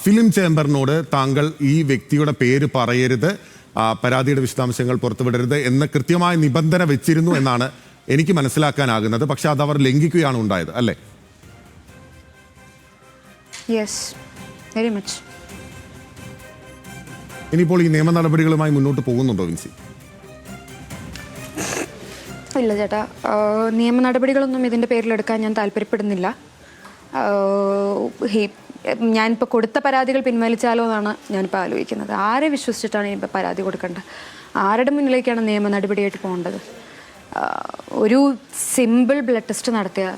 Film ചേംബറിനോട് താങ്കൾ ഈ വ്യക്തിയുടെ പേര് പറയരുത്, പരാതിയുടെ വിശദാംശങ്ങൾ പുറത്തുവിടരുത് എന്ന് കൃത്യമായ നിബന്ധന വെച്ചിരുന്നു എന്നാണ് എനിക്ക് മനസ്സിലാക്കാനാകുന്നത്. പക്ഷെ അത് അവർ ലംഘിക്കുകയാണ് ഉണ്ടായത്, അല്ലേ? ഇനിയിപ്പോൾ ഈ നിയമ നടപടികളുമായി മുന്നോട്ട് പോകുന്നുണ്ടോ വിൻസി? ഇല്ല ചേട്ടാ, നിയമ നടപടികളൊന്നും ഇതിൻ്റെ പേരിലെടുക്കാൻ ഞാൻ താല്പര്യപ്പെടുന്നില്ല. ഞാനിപ്പോൾ കൊടുത്ത പരാതികൾ പിൻവലിച്ചാലോ എന്നാണ് ഞാനിപ്പോൾ ആലോചിക്കുന്നത്. ആരെ വിശ്വസിച്ചിട്ടാണ് ഇനിയിപ്പോൾ പരാതി കൊടുക്കേണ്ടത്? ആരുടെ മുന്നിലേക്കാണ് നിയമ നടപടിയായിട്ട് പോകേണ്ടത്? ഒരു സിമ്പിൾ ബ്ലഡ് ടെസ്റ്റ് നടത്തിയാൽ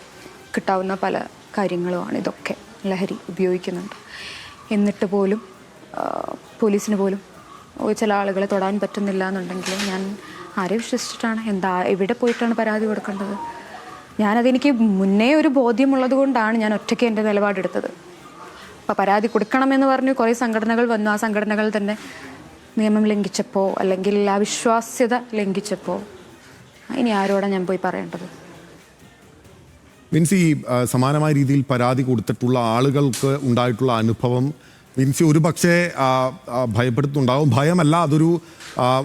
കിട്ടാവുന്ന പല കാര്യങ്ങളുമാണ് ഇതൊക്കെ. ലഹരി ഉപയോഗിക്കുന്നുണ്ട് എന്നിട്ട് പോലും പോലീസിന് പോലും ചില ആളുകളെ തൊടാൻ പറ്റുന്നില്ല എന്നുണ്ടെങ്കിൽ ഞാൻ ആരെ വിശ്വസിച്ചിട്ടാണ് എവിടെ പോയിട്ടാണ് പരാതി കൊടുക്കേണ്ടത്? ഞാനതെനിക്ക് മുന്നേ ഒരു ബോധ്യമുള്ളത് കൊണ്ടാണ് ഞാൻ ഒറ്റയ്ക്ക് എൻ്റെ നിലപാടെടുത്തത്. അപ്പോൾ പരാതി കൊടുക്കണമെന്ന് പറഞ്ഞ് കുറേ സംഘടനകൾ വന്നു. ആ സംഘടനകൾ തന്നെ നിയമം ലംഘിച്ചപ്പോൾ അല്ലെങ്കിൽ ആ വിശ്വാസ്യത ലംഘിച്ചപ്പോൾ ഇനി ആരോടാണ് ഞാൻ പോയി പറയേണ്ടത്? വിൻസി, സമാനമായ രീതിയിൽ പരാതി കൊടുത്തിട്ടുള്ള ആളുകൾക്ക് ഉണ്ടായിട്ടുള്ള അനുഭവം വിൻസി ഒരു പക്ഷേ ഭയപ്പെടുത്തുന്നുണ്ടാവും. ഭയമല്ല,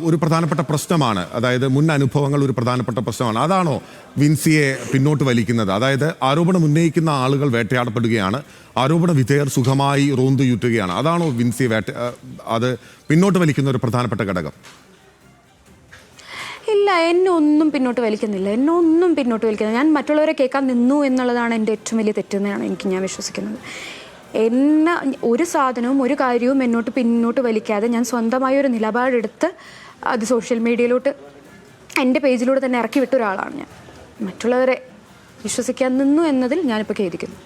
ഒരു പ്രധാനപ്പെട്ട പ്രശ്നമാണ്. അതായത് മുൻ അനുഭവങ്ങൾ ഒരു പ്രധാനപ്പെട്ട പ്രശ്നമാണ്. അതാണോ വിൻസിയെ പിന്നോട്ട് വലിക്കുന്നത്? അതായത് ആരോപണം ഉന്നയിക്കുന്ന ആളുകൾ വേട്ടയാടപ്പെടുകയാണ്, ആരോപണ വിധേയർ സുഖമായി റോന്തുയൂറ്റുകയാണ്. അതാണോ വിൻസിയെ അത് പിന്നോട്ട് വലിക്കുന്ന ഒരു പ്രധാനപ്പെട്ട ഘടകം? ഇല്ല, എന്നെ ഒന്നും പിന്നോട്ട് വലിക്കുന്നില്ല. ഞാൻ മറ്റുള്ളവരെ കേൾക്കാൻ നിന്നു എന്നുള്ളതാണ് എൻ്റെ ഏറ്റവും വലിയ തെറ്റെന്നാണ് ഞാൻ വിശ്വസിക്കുന്നത്. ഒരു സാധനവും ഒരു കാര്യവും പിന്നോട്ട് വലിക്കാതെ ഞാൻ സ്വന്തമായ ഒരു നിലപാടെടുത്ത് അത് സോഷ്യൽ മീഡിയയിലോട്ട് എൻ്റെ പേജിലൂടെ തന്നെ ഇറക്കി വിട്ട ഒരാളാണ് ഞാൻ. മറ്റുള്ളവരെ വിശ്വസിക്കാൻ നിന്നു എന്നതിൽ ഞാനിപ്പോൾ ഖേദിക്കുന്നു.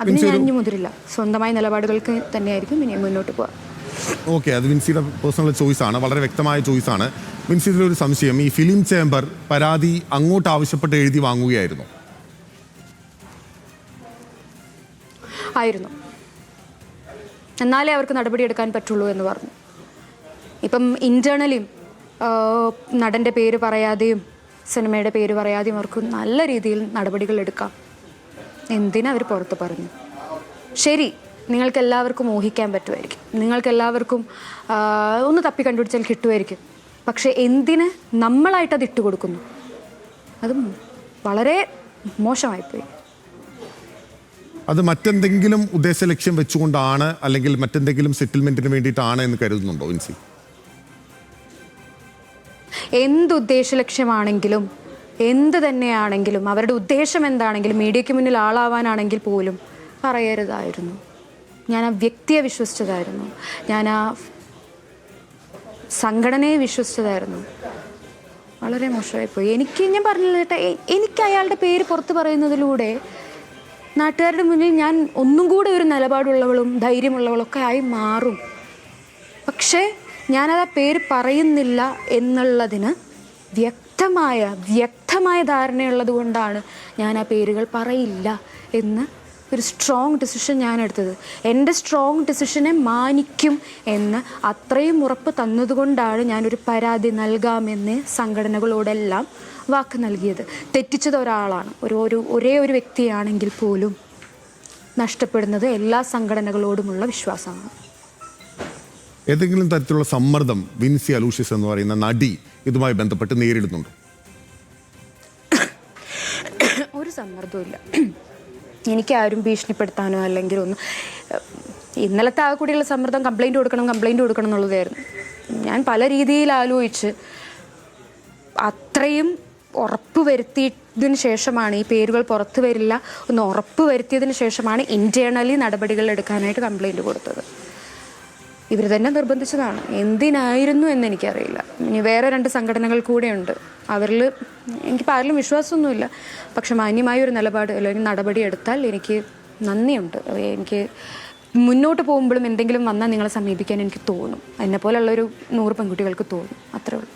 അതിന് ഞാൻ ഇനി മുതിരില്ല. സ്വന്തമായ നിലപാടുകൾക്ക് തന്നെയായിരിക്കും ഇനി മുന്നോട്ട് പോകാം. ഓക്കെ, അത് വിൻസിയുടെ പേഴ്സണൽ ചോയ്സാണ്, വളരെ വ്യക്തമായ ചോയ്സാണ്. വിൻസിയുടെ ഒരു സംശയം, ഈ ഫിലിം ചേംബർ പരാതി അങ്ങോട്ട് ആവശ്യപ്പെട്ട് എഴുതി വാങ്ങുകയായിരുന്നു? ആയിരുന്നു. എന്നാലേ അവർക്ക് നടപടിയെടുക്കാൻ പറ്റുള്ളൂ എന്ന് പറഞ്ഞു. ഇപ്പം ഇൻറ്റേർണലിയും നടൻ്റെ പേര് പറയാതെയും സിനിമയുടെ പേര് പറയാതെയും അവർക്ക് നല്ല രീതിയിൽ നടപടികൾ എടുക്കാം. എന്തിനാ അവർ പുറത്ത് പറഞ്ഞു? ശരി, നിങ്ങൾക്കെല്ലാവർക്കും ഊഹിക്കാൻ പറ്റുമായിരിക്കും, നിങ്ങൾക്കെല്ലാവർക്കും ഒന്ന് തപ്പി കണ്ടുപിടിച്ചാൽ കിട്ടുമായിരിക്കും. പക്ഷേ എന്തിന് നമ്മളായിട്ട് അത് ഇട്ടുകൊടുക്കുന്നു? അതും വളരെ മോശമായിപ്പോയി. അത് മറ്റെന്തെങ്കിലും ഉദ്ദേശ ലക്ഷ്യം വെച്ചുകൊണ്ടാണ്, അല്ലെങ്കിൽ മറ്റെന്തെങ്കിലും സെറ്റിൽമെന്റിന് വേണ്ടിയിട്ടാണ് എന്ന് കരുതുന്നുണ്ടോ വിൻസി? എന്തുദ്ദേശ ലക്ഷ്യമാണെങ്കിലും എന്ത് തന്നെയാണെങ്കിലും അവരുടെ ഉദ്ദേശം എന്താണെങ്കിലും മീഡിയയ്ക്ക് മുന്നിൽ ആളാവാനാണെങ്കിൽ പോലും പറയരുതായിരുന്നു. ഞാൻ ആ വ്യക്തിയെ വിശ്വസിച്ചതായിരുന്നു, ഞാൻ ആ സംഘടനയെ വിശ്വസിച്ചതായിരുന്നു. വളരെ മോശമായിപ്പോയി. ഞാൻ പറഞ്ഞില്ല ചേട്ടാ, എനിക്ക് അയാളുടെ പേര് പുറത്ത് പറയുന്നതിലൂടെ നാട്ടുകാരുടെ മുന്നിൽ ഞാൻ ഒന്നും കൂടെ ഒരു നിലപാടുള്ളവളും ധൈര്യമുള്ളവളൊക്കെ ആയി മാറും. പക്ഷേ ഞാനത് ആ പേര് പറയുന്നില്ല എന്നുള്ളതിന് വ്യക്തമായ ധാരണയുള്ളത് കൊണ്ടാണ് ഞാൻ ആ പേരുകൾ പറയില്ല എന്ന് ഒരു സ്ട്രോങ് ഡിസിഷൻ ഞാൻ എടുത്തത്. എൻ്റെ സ്ട്രോങ് ഡിസിഷനെ മാനിക്കും എന്ന് അത്രയും ഉറപ്പ് തന്നതുകൊണ്ടാണ് ഞാനൊരു പരാതി നൽകാമെന്ന് സംഘടനകളോടെല്ലാം വാക്ക് നൽകിയത്. തെറ്റിച്ചത് ഒരാളാണ്, ഒരേ ഒരു വ്യക്തിയാണെങ്കിൽ പോലും നഷ്ടപ്പെടുന്നത് എല്ലാ സംഘടനകളോടുമുള്ള വിശ്വാസമാണ്. ഏതെങ്കിലും തരത്തിലുള്ള സമ്മർദ്ദം വിൻസി അലൂഷ്യസ് എന്ന് പറയുന്ന നടി ഇതുമായി ബന്ധപ്പെട്ട് നേരിടുന്നുണ്ടോ? ഒരു സമ്മർദ്ദവും ഇല്ല. എനിക്കാരും ഭീഷണിപ്പെടുത്താനോ അല്ലെങ്കിൽ ഒന്നും. ഇന്നലത്തെ ആ കൂടിയുള്ള സമ്മർദ്ദം കംപ്ലൈൻറ്റ് കൊടുക്കണം എന്നുള്ളതായിരുന്നു. ഞാൻ പല രീതിയിൽ ആലോചിച്ച് അത്രയും ഉറപ്പ് വരുത്തിയതിന് ശേഷമാണ്, ഈ പേരുകൾ പുറത്തു വരില്ല ഒന്ന് ഉറപ്പ് വരുത്തിയതിന് ശേഷമാണ് ഇൻറ്റേർണലി നടപടികൾ എടുക്കാനായിട്ട് കംപ്ലൈൻറ്റ് കൊടുത്തത്. ഇവർ തന്നെ നിർബന്ധിച്ചതാണ്. എന്തിനായിരുന്നു എന്നെനിക്കറിയില്ല. ഇനി വേറെ 2 സംഘടനകൾ കൂടെയുണ്ട്. അവരിൽ എനിക്ക് ആരിലും വിശ്വാസമൊന്നുമില്ല. പക്ഷെ മാന്യമായ ഒരു നിലപാട് അല്ലെങ്കിൽ നടപടി എടുത്താൽ എനിക്ക് നന്ദിയുണ്ട്. എനിക്ക് മുന്നോട്ട് പോകുമ്പോഴും എന്തെങ്കിലും വന്നാൽ നിങ്ങളെ സമീപിക്കാൻ എനിക്ക് തോന്നും. എന്നെപ്പോലുള്ളൊരു 100 പെൺകുട്ടികൾക്ക് തോന്നും. അത്രേ ഉള്ളൂ.